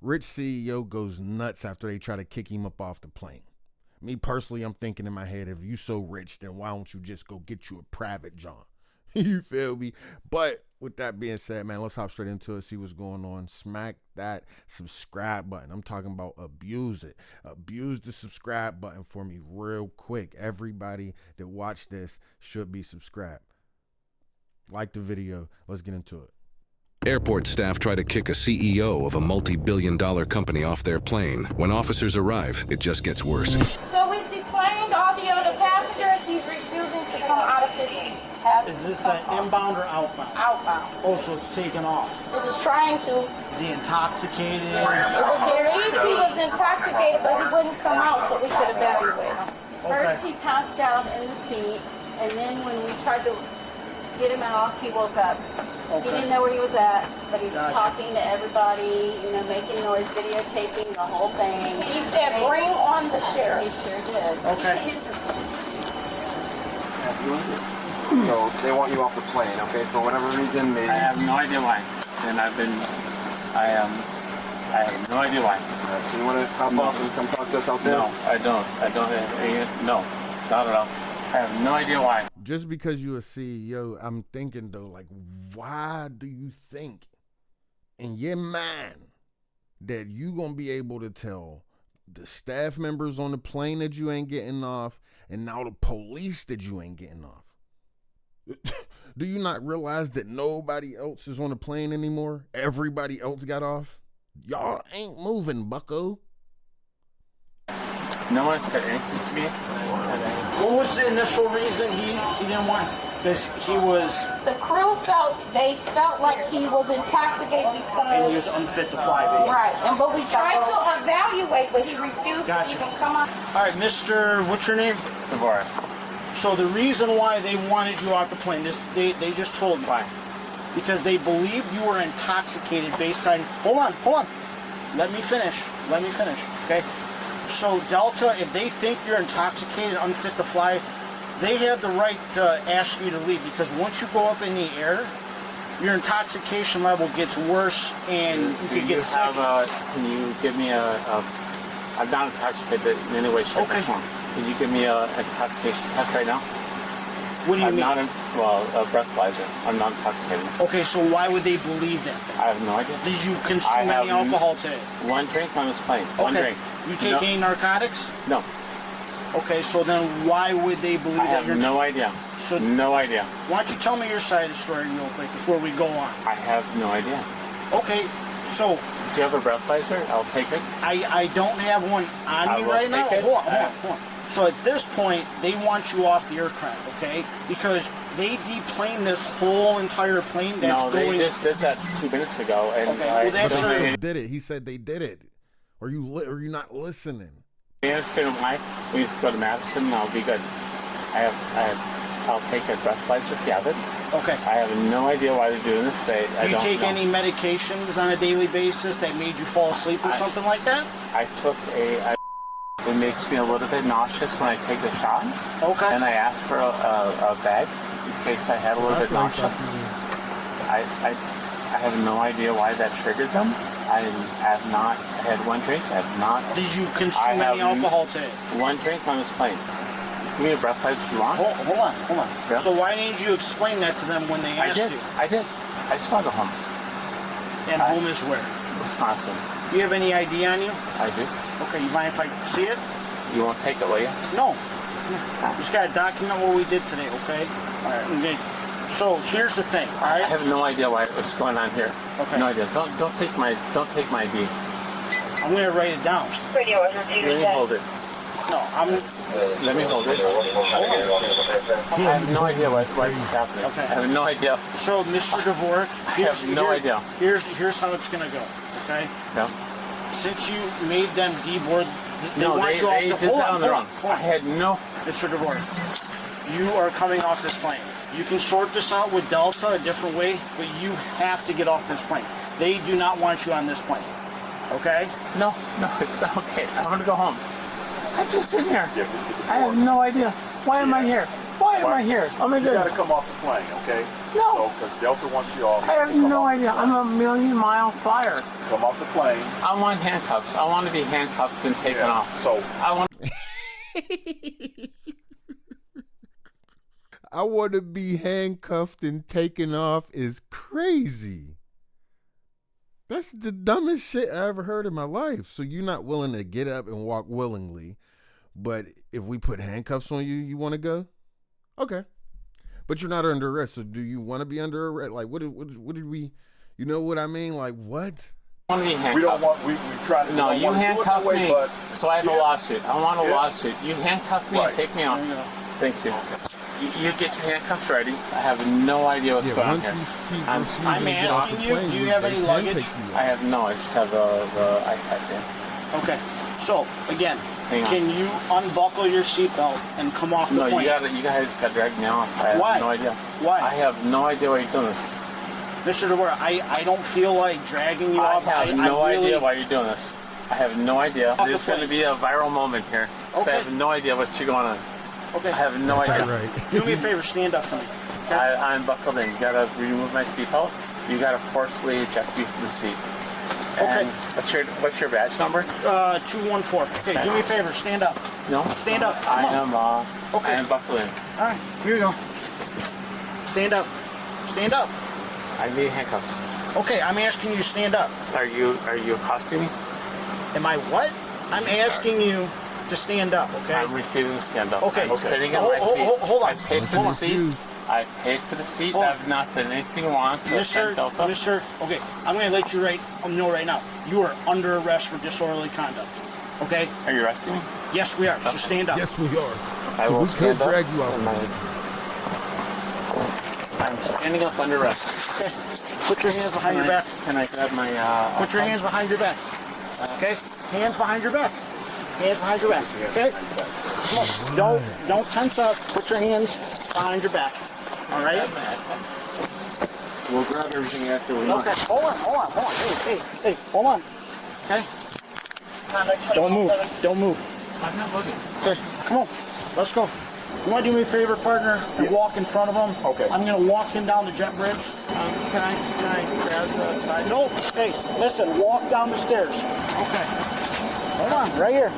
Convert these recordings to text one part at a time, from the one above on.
Rich CEO goes nuts after they try to kick him up off the plane. Me personally, I'm thinking in my head, if you so rich, then why don't you just go get you a private John? You feel me? But with that being said, man, let's hop straight into it, see what's going on. Smack that subscribe button. I'm talking about abuse it. Abuse the subscribe button for me real quick. Everybody that watched this should be subscribed. Like the video. Let's get into it. Airport staff try to kick a CEO of a multi-billion-dollar company off their plane. When officers arrive, it just gets worse. So we've deplaned all the other passengers. He's refusing to come out of his seat. Is this an inbound or outbound? Outbound. Also taken off. It was trying to. Is he intoxicated? It was believed he was intoxicated, but he wouldn't come out so we could evaluate him. First he passed out in the seat, and then when we tried to get him off, he woke up. He didn't know where he was at, but he's talking to everybody, making noise, videotaping the whole thing. He said, "Bring on the sheriff." He sure did. Okay. So they want you off the plane, okay? For whatever reason, they... I have no idea why. And I have no idea why. So you want to hop off and come talk to us out there? No, I don't. No, not at all. I have no idea why. Just because you're a CEO, I'm thinking though, like, why do you think in your mind that you gonna be able to tell the staff members on the plane that you ain't getting off, and now the police that you ain't getting off? Do you not realize that nobody else is on the plane anymore? Everybody else got off. Y'all ain't moving, bucko. No one said anything to me. What was the initial reason he didn't want? Because he was... The crew felt like he was intoxicated And he was because... unfit to fly, basically. Right, but we tried to evaluate, but he refused to even come out. All right, Mr. What's your name? Deborah. So the reason why they wanted you off the plane, they just told me. Why? Because they believed you were intoxicated based on... Hold on. Let me finish, okay? So Delta, if they think you're intoxicated, unfit to fly, they have the right to ask you to leave, because once you go up in the air, your intoxication level gets worse and you could get sick. Can you give me I'm not intoxicated in any way, shape, or form. Can you give me an intoxication test right now? What do you mean? A breathalyzer. I'm not intoxicated. Okay, so why would they believe that? I have no idea. Did you consume any alcohol today? One drink on this plane. Okay. One drink. You take any narcotics? No. Okay, so then why would they believe that you're... I have no idea. No idea. Why don't you tell me your side of the story real quick before we go on? I have no idea. Okay, so... Do you have a breathalyzer? I'll take it. I don't have one on me right now. Hold on. So at this point, they want you off the aircraft, okay? Because they deplaned this whole entire plane that's going... No, they just did that 2 minutes ago. And okay, well, Did it. He said they did it. Are you not listening? You understand why? We just go to Madison and I'll be good. I'll take a breathalyzer if you have it. Okay. I have no idea why they're doing this. Do you take any medications on a daily basis that made you fall asleep or something like that? I took it makes me a little bit nauseous when I take the shot. Okay. And I asked for a bag in case I had a little bit nausea. I have no idea why that triggered them. I have not had one drink. I have not. Did you consume any alcohol today? One drink on this plane. Give me a breathalyzer if you want. Hold on. Yeah. So why didn't you explain that to them when they asked you? I did. I just want to go home. And home is where? Wisconsin. Do you have any ID on you? I do. Okay, you mind if I see it? You won't take it, will you? No. Just gotta document what we did today, okay? All right. Okay. So here's the thing, all right? I have no idea what's going on here. Okay. No idea. Don't take my ID. I'm gonna write it down. Let me hold it. No, Let me hold it. I have no idea why this is happening. Okay. I have no idea. So, Mr. Dvorak, I have no idea. Here's how it's gonna go, okay? No. Since you made them deboard, they No, want they you off did the... that on their own. Hold on. I had no... Mr. Dvorak, you are coming off this plane. You can sort this out with Delta a different way, but you have to get off this plane. They do not want you on this plane, okay? No, it's not okay. I want to go home. I'm just sitting here. I have no idea. Why am I here? Why am I here? Oh my You gotta goodness. come off the plane, okay? No. So, because Delta wants you off. I have Come no off idea. the I'm plane. a million-mile flyer. Come off the plane. I want handcuffs. I want to be handcuffed and taken Yeah. off. So, I want. I want to be handcuffed and taken off is crazy. That's the dumbest shit I ever heard in my life. So you're not willing to get up and walk willingly, but if we put handcuffs on you, you want to go? Okay. But you're not under arrest, so do you want to be under arrest? Like, what did we, you know what I mean? Like, what? I want to be handcuffed. we don't want, we try to. No, we you don't wanna do it that handcuff way, me, but so I have a yeah. lawsuit. I want a Yeah. lawsuit. You handcuff me Right. and take me off. Thank you. You get your handcuffs ready. I have no idea what's going on here. I'm asking you, do you have any luggage? I have no. I just have the iPad here. Okay. So again, Hang on. can you unbuckle your seatbelt and come off the No, plane? you guys got to drag me off. I have Why? no idea. Why? I have no idea why you're doing this. Mr. DeWare, I don't feel like dragging you I off. have no really, idea why you're doing this. I have no idea. Off the There's going to be a viral moment here. So Okay. I have no idea what's going on. Okay. I have no idea. Do me a favor, stand up for me. I'm buckled in. You gotta remove my seatbelt. You gotta forcibly eject me from the seat. Okay. And what's your badge number? 214. Okay, do me a favor, stand up. No. Stand up. I Come on. am. Okay. I am buckled in. All right, here you go. Stand up. Stand up. I need handcuffs. Okay, I'm asking you to stand up. Are you accosting me? Am I what? I'm asking you to stand up, okay? I'm refusing to stand up. Okay. I'm sitting So in my seat. hold on. I paid for Hold the on. seat. I paid for the seat. Hold on. I've not done anything wrong to Mr. offend Delta. Okay, I'm going to let you know right now. You are under arrest for disorderly conduct, okay? Are you arresting me? Yes, we are, so stand up. Yes, we are. I will we could stand up. drag you out. I'm standing up under arrest. Okay, put your hands behind your back. Can I grab my... Put your hands behind your back, okay? Hands behind your back. Hands behind your back, okay? Come on, don't tense up. Put your hands behind your back, all right? We'll grab everything after we Okay, hold on. Hey, hold on. Okay? Don't move. I'm not looking. Okay, come on, let's go. You want to do me a favor, partner, and walk in front of him? Okay. I'm going to walk him down the jet bridge. Can I grab the side? No, hey, listen, walk down the stairs. Okay. Hold on, right here.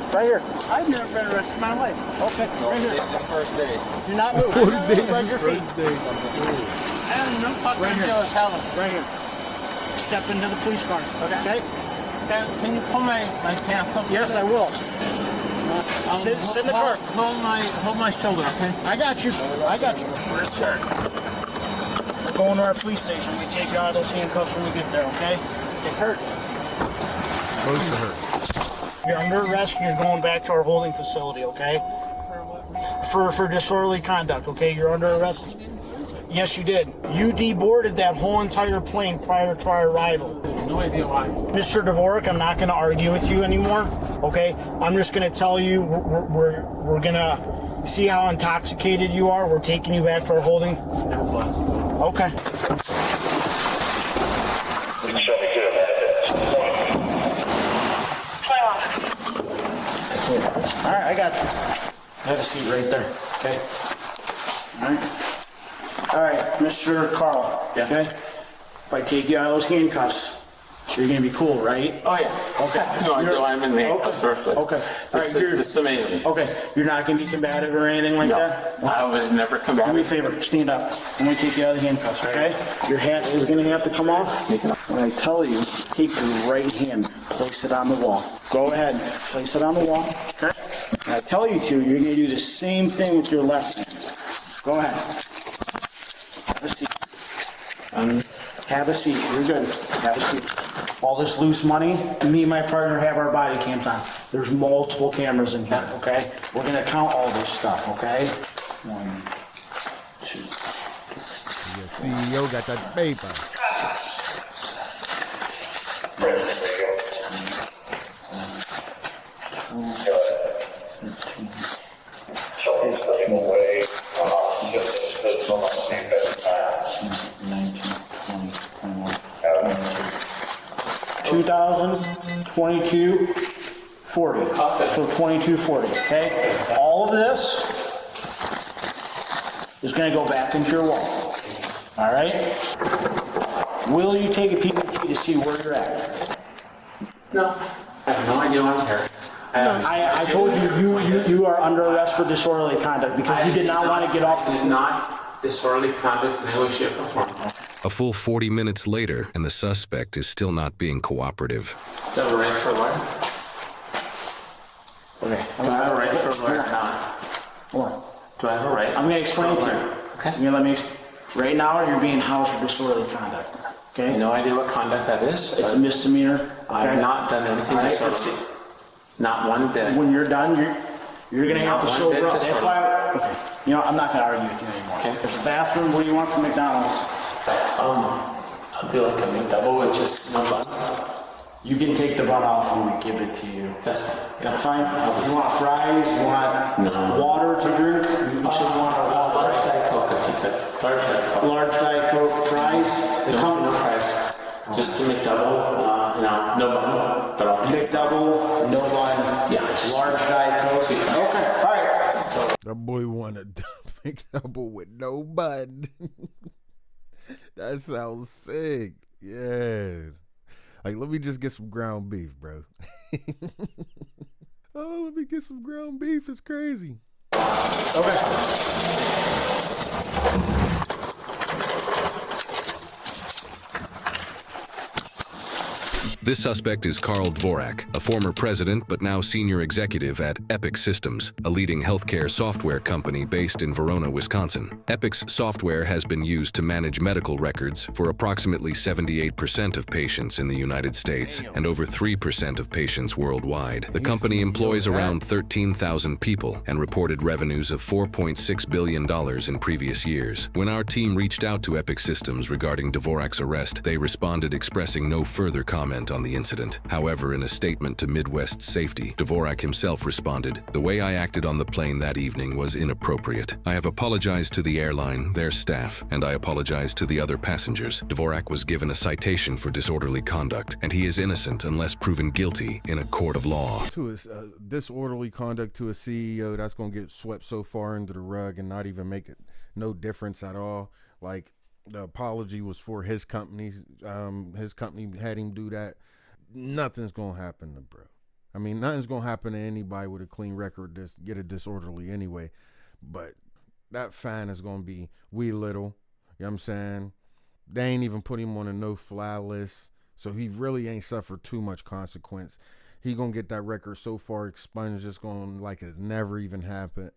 I've never been arrested in my life. Okay, right here. It's the first day. Do not move. Spread your feet. I have no fucking Right here. idea what's happening. Right here. Step into the police car. Okay? Can you pull my pants up? Yes, I will. Sit in the car. Hold my shoulder, okay? I got you. We're going to our police station. We take you out of those handcuffs when we get there, okay? It hurts. Supposed to hurt. You're under arrest. You're going back to our holding facility, okay? For disorderly conduct, okay? You're under arrest. Yes, you did. You deboarded that whole entire plane prior to our arrival. No idea why. Mr. Dvorak, I'm not going to argue with you anymore, okay? I'm just going to tell you we're going to see how intoxicated you are. We're taking you back to our holding. Okay. All right, I got you. Have a seat right there, okay? All right, Mr. Carl, Yeah. okay? If I take you out of those handcuffs, you're gonna be cool, right? Oh, yeah. Okay. No idea why I'm in the Okay. first place. Okay. This is amazing. Okay, you're not gonna be combative or anything like that? I was never Do me a combative. favor, stand up. I'm gonna take you out of the handcuffs, okay? Your hat is gonna have to come off. When I tell you, take your right hand, place it on the wall. Go ahead, place it on the wall, okay? When I tell you to, you're gonna do the same thing with your left hand. Go ahead. Have a seat. Have a seat, you're good. Have a seat. All this loose money, me and my partner have our body cams on. There's multiple cameras in here, okay? We're gonna count all this stuff, okay? 1, 2, Your CEO got that paper. 2022, 40. So 2240, okay? All of this is going to go back into your wall. All right? Will you take a PBT to see where you're at? No, I have no idea why I'm here. I told you are under arrest for disorderly conduct because you did not want to get off the I did floor. not disorderly conduct in any way, shape, or form. A full 40 minutes later, and the suspect is still not being cooperative. Do I have a right for a lawyer? Okay. Do I have a right for a lawyer or not? Hold on. Do I have a right? I'm going to explain to you. Okay. You're gonna let me. Right now, you're being housed for disorderly conduct. Okay. No idea what conduct that is. It's a misdemeanor. I have not done anything All right, disorderly. Not one bit. When you're done, you're gonna have to Not one sober bit up. That's disorderly. why. Okay. You know, I'm not gonna argue with you anymore. Okay. There's a bathroom. What do you want from McDonald's? I'll do like a McDouble with just no bun. You can take the bun off when we give it to you. That's fine. That's fine. You want fries? You want water to drink? You should want a Large Diet Coke if you could. Large Diet Coke. large Diet Coke, fries. They come No fries. Just a McDouble, no bun, but I'll take McDouble, no bun. Yeah. Large Diet Coke. Okay. All right. So That boy wanted McDouble with no bun. That sounds sick. Yes. Like, let me just get some ground beef, bro. Oh, let me get some ground beef. It's crazy. Okay. This suspect is Karl Dvorak, a former president but now senior executive at Epic Systems, a leading healthcare software company based in Verona, Wisconsin. Epic's software has been used to manage medical records for approximately 78% of patients in the United States and over 3% of patients worldwide. The company employs around 13,000 people and reported revenues of $4.6 billion in previous years. When our team reached out to Epic Systems regarding Dvorak's arrest, they responded expressing no further comment on the incident. However, in a statement to Midwest Safety, Dvorak himself responded, "The way I acted on the plane that evening was inappropriate. I have apologized to the airline, their staff, and I apologize to the other passengers." Dvorak was given a citation for disorderly conduct, and he is innocent unless proven guilty in a court of law. To his disorderly conduct to a CEO, that's going to get swept so far under the rug and not even make it no difference at all. Like, the apology was for his company. His company had him do that. Nothing's going to happen to bro. I mean, nothing's going to happen to anybody with a clean record that's get a disorderly anyway. But that fine is going to be wee little. You know what I'm saying? They ain't even put him on a no-fly list. So he really ain't suffered too much consequence. He going to get that record so far expunged, it's going like it's never even happened.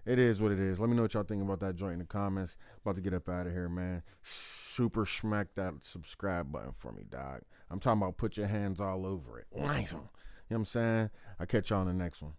It is what it is. Let me know what y'all think about that joint in the comments. About to get up out of here, man. Super smack that subscribe button for me, dog. I'm talking about put your hands all over it. Nice one. You know what I'm saying? I'll catch y'all on the next one.